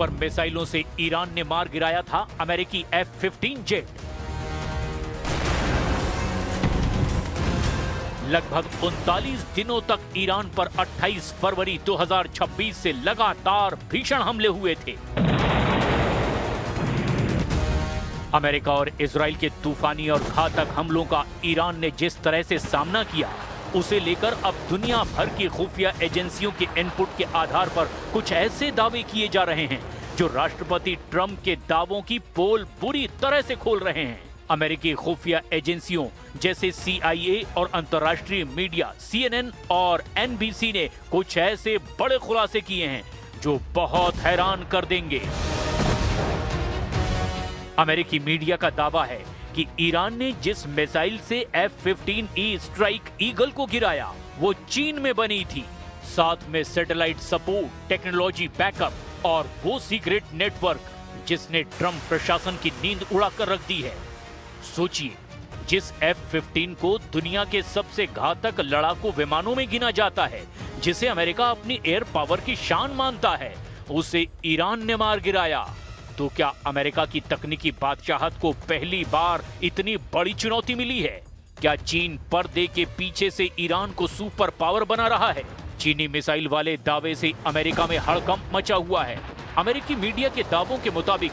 Super मिसाइलों से Iran ने मार गिराया था अमेरिकी F-15 जेट। लगभग 39 दिनों तक ईरान पर 28 फरवरी 2026 से लगातार भीषण हमले हुए थे। अमेरिका और इजराइल के तूफानी और घातक हमलों का ईरान ने जिस तरह से सामना किया, उसे लेकर अब दुनिया भर की खुफिया एजेंसियों के इनपुट के आधार पर कुछ ऐसे दावे किए जा रहे हैं जो राष्ट्रपति ट्रंप के दावों की पोल बुरी तरह से खोल रहे हैं। अमेरिकी खुफिया एजेंसियों जैसे CIA और अंतर्राष्ट्रीय मीडिया CNN और NBC ने कुछ ऐसे बड़े खुलासे किए हैं जो बहुत हैरान कर देंगे। अमेरिकी मीडिया का दावा है कि ईरान ने जिस मिसाइल से F-15E स्ट्राइक ईगल को गिराया वो चीन में बनी थी। साथ में सैटेलाइट सपोर्ट, टेक्नोलॉजी बैकअप और वो सीक्रेट नेटवर्क जिसने ट्रंप प्रशासन की नींद उड़ाकर रख दी है। सोचिए, जिस F-15 को दुनिया के सबसे घातक लड़ाकू विमानों में गिना जाता है, जिसे अमेरिका अपनी एयर पावर की शान मानता है, उसे ईरान ने मार गिराया। तो क्या अमेरिका की तकनीकी बादशाहत को पहली बार इतनी बड़ी चुनौती मिली है? क्या चीन पर्दे के पीछे से ईरान को सुपर पावर बना रहा है? चीनी मिसाइल वाले दावे से अमेरिका में हड़कंप मचा हुआ है। अमेरिकी मीडिया के दावों के मुताबिक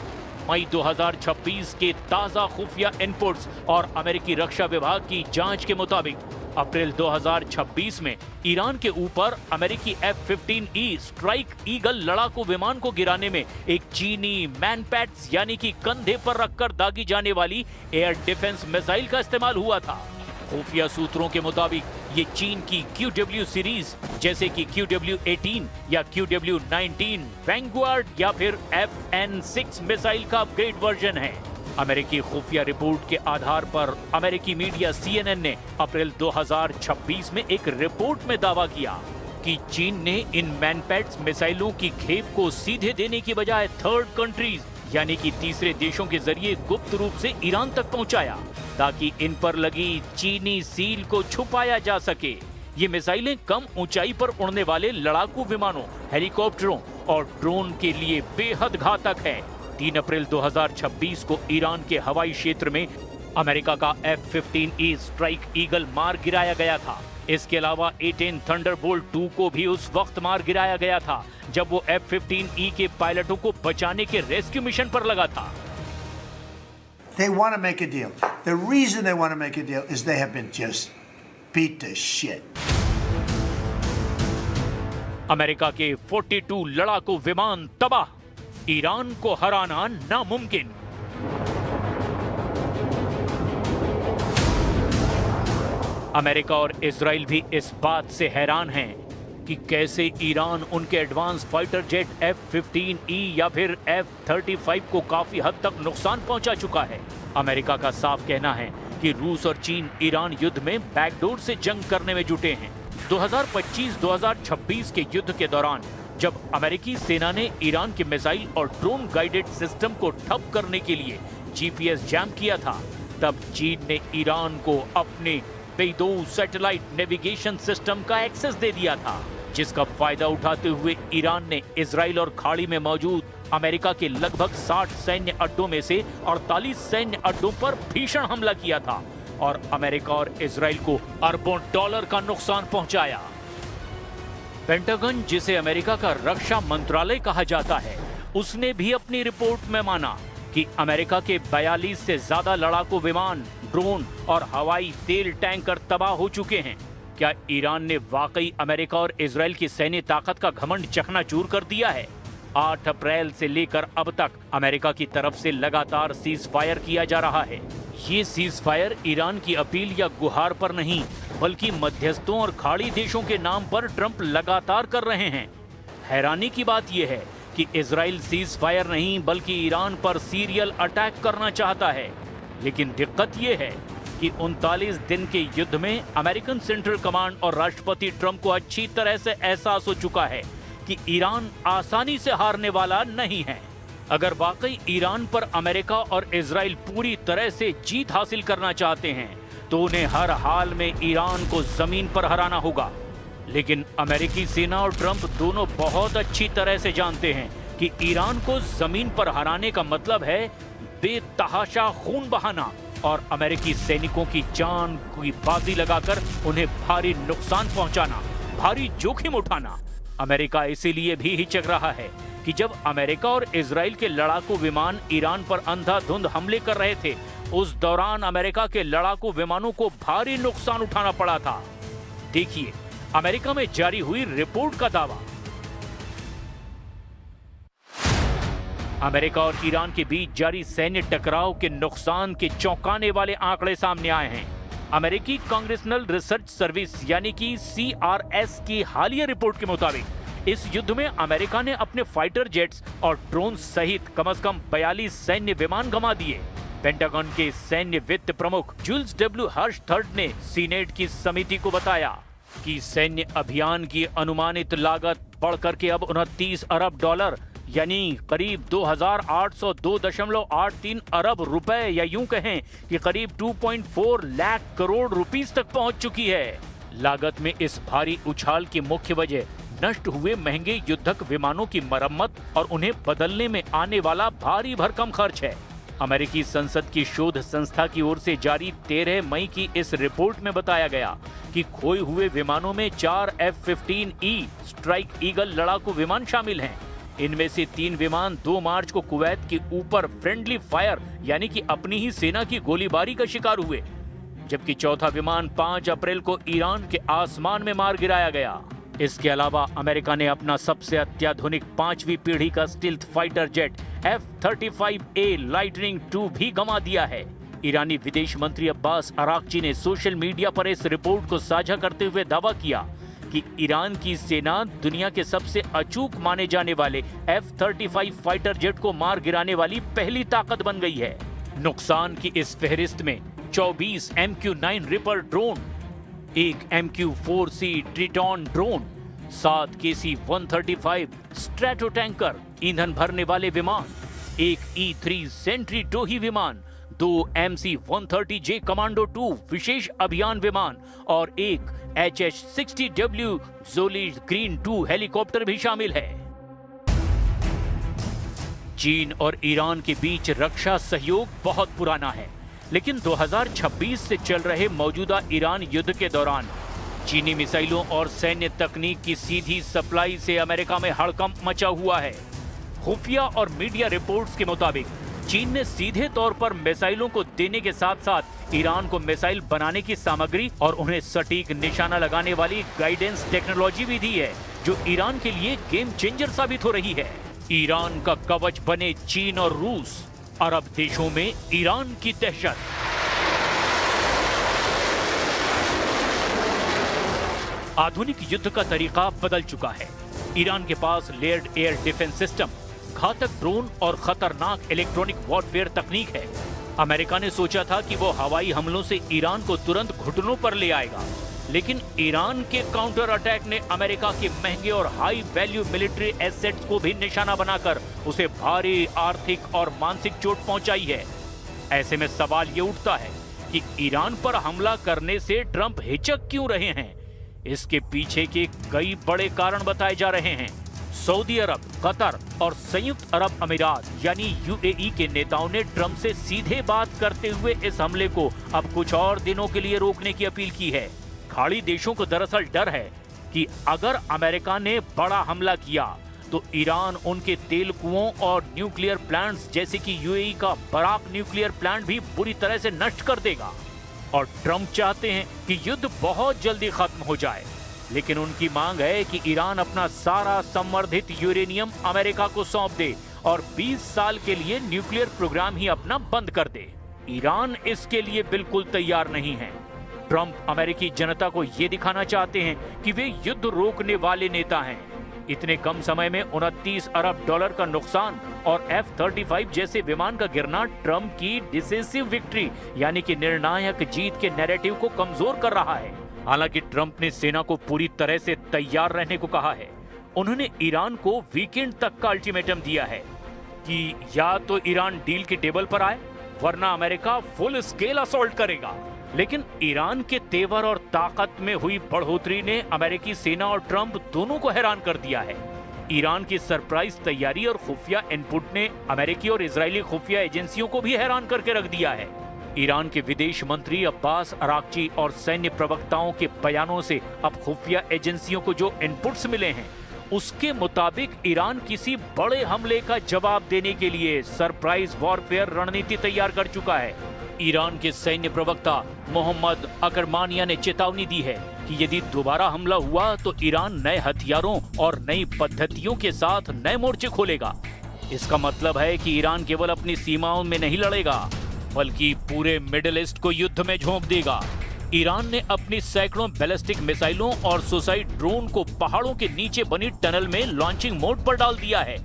मई 2026 के ताजा खुफिया इनपुट्स और अमेरिकी रक्षा विभाग की जांच के मुताबिक अप्रैल 2026 में ईरान के ऊपर अमेरिकी F-15E स्ट्राइक ईगल लड़ाकू विमान को गिराने में एक चीनी मैनपैड्स यानी कि कंधे पर रखकर दागी जाने वाली एयर डिफेंस मिसाइल का इस्तेमाल हुआ था। खुफिया सूत्रों के मुताबिक ये चीन की QW सीरीज जैसे कि QW-18 या QW-19 वैंगगार्ड या फिर FN-6 मिसाइल का अपग्रेड वर्जन है। अमेरिकी खुफिया रिपोर्ट के आधार पर अमेरिकी मीडिया CNN ने अप्रैल 2026 में एक रिपोर्ट में दावा किया कि चीन ने इन मैनपैड्स मिसाइलों की खेप को सीधे देने की बजाय थर्ड कंट्रीज यानी कि तीसरे देशों के जरिए गुप्त रूप से ईरान तक पहुंचाया, ताकि इन पर लगी चीनी सील को छुपाया जा सके। ये मिसाइलें कम ऊंचाई पर उड़ने वाले लड़ाकू विमानों, हेलीकॉप्टरों और ड्रोन के लिए बेहद घातक है। 3 अप्रैल 2026 को ईरान के हवाई क्षेत्र में अमेरिका का F-15E स्ट्राइक ईगल मार गिराया गया था। इसके अलावा A-10 थंडरबोल्ट 2 को भी उस वक्त मार गिराया गया था जब वो F-15E के पायलटों को बचाने के रेस्क्यू मिशन पर लगा था। They want to make a deal. The reason they want to make a deal is they have been just beat to shit. America के 42 लड़ाकू विमान तबाह, ईरान को हराना नामुमकिन। अमेरिका और इजराइल भी इस बात से हैरान हैं कि कैसे ईरान उनके एडवांस फाइटर जेट F-15E या फिर F-35 को काफी हद तक नुकसान पहुंचा चुका है। अमेरिका का साफ कहना है कि रूस और चीन ईरान युद्ध में बैकडोर से जंग करने में जुटे हैं। 2025-2026 के युद्ध के दौरान जब अमेरिकी सेना ने ईरान के मिसाइल और ड्रोन गाइडेड सिस्टम को ठप करने के लिए GPS जैम किया था, तब चीन ने ईरान को अपने बेदो सैटेलाइट नेविगेशन सिस्टम का एक्सेस दे दिया था, जिसका फायदा उठाते हुए ईरान ने इजराइल और खाड़ी में मौजूद अमेरिका के लगभग 60 सैन्य अड्डों में से 48 सैन्य अड्डों पर भीषण हमला किया था और अमेरिका और इजराइल को अरबों डॉलर का नुकसान पहुंचाया। पेंटागन, जिसे अमेरिका का रक्षा मंत्रालय कहा जाता है, उसने भी अपनी रिपोर्ट में माना कि अमेरिका के 42 से ज्यादा लड़ाकू विमान, ड्रोन और हवाई तेल टैंकर तबाह हो चुके हैं। क्या ईरान ने वाकई अमेरिका और इजराइल की सैन्य ताकत का घमंड चकनाचूर कर दिया है? 8 अप्रैल से लेकर अब तक अमेरिका की तरफ से लगातार सीज फायर किया जा रहा है। ये सीज फायर ईरान की अपील या गुहार पर नहीं, बल्कि मध्यस्थों और खाड़ी देशों के नाम पर ट्रंप लगातार कर रहे हैं। हैरानी की बात यह है कि इजराइल सीज फायर नहीं बल्कि ईरान पर सीरियल अटैक करना चाहता है। लेकिन दिक्कत यह है कि 39 दिन के युद्ध में अमेरिकन सेंट्रल कमांड और राष्ट्रपति ट्रंप को अच्छी तरह से एहसास हो चुका है कि ईरान आसानी से हारने वाला नहीं है। अगर वाकई ईरान पर अमेरिका और इजराइल पूरी तरह से जीत हासिल करना चाहते हैं तो उन्हें हर हाल में ईरान को जमीन पर हराना होगा। लेकिन अमेरिकी सेना और ट्रंप दोनों बहुत अच्छी तरह से जानते हैं कि ईरान को जमीन पर हराने का मतलब है बेतहाशा खून बहाना और अमेरिकी सैनिकों की जान की बाजी लगाकर उन्हें भारी नुकसान पहुंचाना, भारी जोखिम उठाना। अमेरिका इसीलिए भी हिचक रहा है कि जब अमेरिका और इजराइल के लड़ाकू विमान ईरान पर अंधाधुंध हमले कर रहे थे, उस दौरान अमेरिका के लड़ाकू विमानों को भारी नुकसान उठाना पड़ा था। देखिए अमेरिका में जारी हुई रिपोर्ट का दावा। अमेरिका और ईरान के बीच जारी सैन्य टकराव के नुकसान के चौंकाने वाले आंकड़े सामने आए हैं। अमेरिकी कांग्रेसनल रिसर्च सर्विस यानी कि CRS की हालिया रिपोर्ट के मुताबिक इस युद्ध में अमेरिका ने अपने फाइटर जेट्स और ड्रोन सहित कम से कम 42 सैन्य विमान गंवा दिए। पेंटागन के सैन्य वित्त प्रमुख जूल्स W. हर्ष III ने सीनेट की समिति को बताया कि सैन्य अभियान की अनुमानित लागत बढ़कर के अब $29 अरब यानी करीब 2,802.83 अरब रुपए या यूं कहें कि करीब 2.4 लाख करोड़ रुपीस तक पहुंच चुकी है। लागत में इस भारी उछाल की मुख्य वजह नष्ट हुए महंगे युद्धक विमानों की मरम्मत और उन्हें बदलने में आने वाला भारी भरकम खर्च है। अमेरिकी संसद की शोध संस्था की ओर से जारी 13 मई की इस रिपोर्ट में बताया गया कि खोए हुए विमानों में 4 F-15E स्ट्राइक ईगल लड़ाकू विमान शामिल हैं। इनमें से 3 विमान 2 मार्च को कुवैत के ऊपर फ्रेंडली फायर यानी कि अपनी ही सेना की गोलीबारी का शिकार हुए, जबकि चौथा विमान 5 अप्रैल को ईरान के आसमान में मार गिराया गया। इसके अलावा अमेरिका ने अपना सबसे अत्याधुनिक 5वीं पीढ़ी का stealth fighter jet F-35A lightning II भी गंवा दिया है। ईरानी विदेश मंत्री अब्बास अराक्ची ने सोशल मीडिया पर इस रिपोर्ट को साझा करते हुए दावा किया कि ईरान की सेना दुनिया के सबसे अचूक माने जाने वाले F-35 फाइटर जेट को मार गिराने वाली पहली ताकत बन गई है। नुकसान की इस फहरिस्त में 24 MQ-9 reaper drone, 1 MQ-4C triton drone, 7 KC-135 stratotanker ईंधन भरने वाले विमान, 1 E-3 सेंट्री टोही विमान, 2 MC-130J कमांडो 2 विशेष अभियान विमान और 1 HH-60W जोली ग्रीन 2 हेलीकॉप्टर भी शामिल है। चीन और ईरान के बीच रक्षा सहयोग बहुत पुराना है, लेकिन 2026 से चल रहे मौजूदा ईरान युद्ध के दौरान चीनी मिसाइलों और सैन्य तकनीक की सीधी सप्लाई से अमेरिका में हड़कंप मचा हुआ है। खुफिया और मीडिया रिपोर्ट्स के मुताबिक चीन ने सीधे तौर पर मिसाइलों को देने के साथ साथ ईरान को मिसाइल बनाने की सामग्री और उन्हें सटीक निशाना लगाने वाली गाइडेंस टेक्नोलॉजी भी दी है, जो ईरान के लिए गेम चेंजर साबित हो रही है। ईरान का कवच बने चीन और रूस, अरब देशों में ईरान की दहशत। आधुनिक युद्ध का तरीका बदल चुका है। ईरान के पास लेयर्ड एयर डिफेंस सिस्टम, घातक ड्रोन और खतरनाक इलेक्ट्रॉनिक वॉरफेयर तकनीक है। अमेरिका ने सोचा था कि वो हवाई हमलों से ईरान को तुरंत घुटनों पर ले आएगा, लेकिन ईरान के काउंटर अटैक ने अमेरिका के महंगे और हाई वैल्यू मिलिट्री एसेट्स को भी निशाना बनाकर उसे भारी आर्थिक और मानसिक चोट पहुंचाई है। ऐसे में सवाल ये उठता है कि ईरान पर हमला करने से ट्रंप हिचक क्यों रहे हैं? इसके पीछे के कई बड़े कारण बताए जा रहे हैं। सऊदी अरब, कतर और संयुक्त अरब अमीरात यानी UAE के नेताओं ने ट्रंप से सीधे बात करते हुए इस हमले को अब कुछ और दिनों के लिए रोकने की अपील की है। खाड़ी देशों को दरअसल डर है कि अगर अमेरिका ने बड़ा हमला किया तो ईरान उनके तेल कुओं और न्यूक्लियर प्लांट्स जैसे कि UAE का बराक न्यूक्लियर प्लांट भी बुरी तरह से नष्ट कर देगा। और ट्रंप चाहते हैं कि युद्ध बहुत जल्दी खत्म हो जाए, लेकिन उनकी मांग है कि ईरान अपना सारा संवर्धित यूरेनियम अमेरिका को सौंप दे और 20 साल के लिए न्यूक्लियर प्रोग्राम ही अपना बंद कर दे। ईरान इसके लिए बिल्कुल तैयार नहीं है। ट्रंप अमेरिकी जनता को ये दिखाना चाहते हैं कि वे युद्ध रोकने वाले नेता हैं। इतने कम समय में $29 अरब का नुकसान और F-35 जैसे विमान का गिरना ट्रंप की डिसिसिव विक्ट्री यानी कि निर्णायक जीत के नैरेटिव को कमजोर कर रहा है। हालांकि ट्रंप ने सेना को पूरी तरह से तैयार रहने को कहा है। उन्होंने ईरान को वीकेंड तक का अल्टीमेटम दिया है कि या तो ईरान डील के टेबल पर आए, वरना अमेरिका फुल स्केल असॉल्ट करेगा। लेकिन ईरान के तेवर और ताकत में हुई बढ़ोतरी ने अमेरिकी सेना और ट्रंप दोनों को हैरान कर दिया है। ईरान की सरप्राइज तैयारी और खुफिया इनपुट ने अमेरिकी और इजरायली खुफिया एजेंसियों को भी हैरान करके रख दिया है। ईरान के विदेश मंत्री अब्बास अराक्ची और सैन्य प्रवक्ताओं के बयानों से अब खुफिया एजेंसियों को जो इनपुट्स मिले हैं, उसके मुताबिक ईरान किसी बड़े हमले का जवाब देने के लिए सरप्राइज वॉरफेयर रणनीति तैयार कर चुका है। ईरान के सैन्य प्रवक्ता मोहम्मद अकरमानिया ने चेतावनी दी है कि यदि दोबारा हमला हुआ तो ईरान नए हथियारों और नई पद्धतियों के साथ नए मोर्चे खोलेगा। इसका मतलब है कि ईरान केवल अपनी सीमाओं में नहीं लड़ेगा, बल्कि पूरे मिडिल ईस्ट को युद्ध में झोंक देगा। ईरान ने अपनी सैकड़ों बैलिस्टिक मिसाइलों और सुसाइड ड्रोन को पहाड़ों के नीचे बनी टनल में लॉन्चिंग मोड पर डाल दिया है,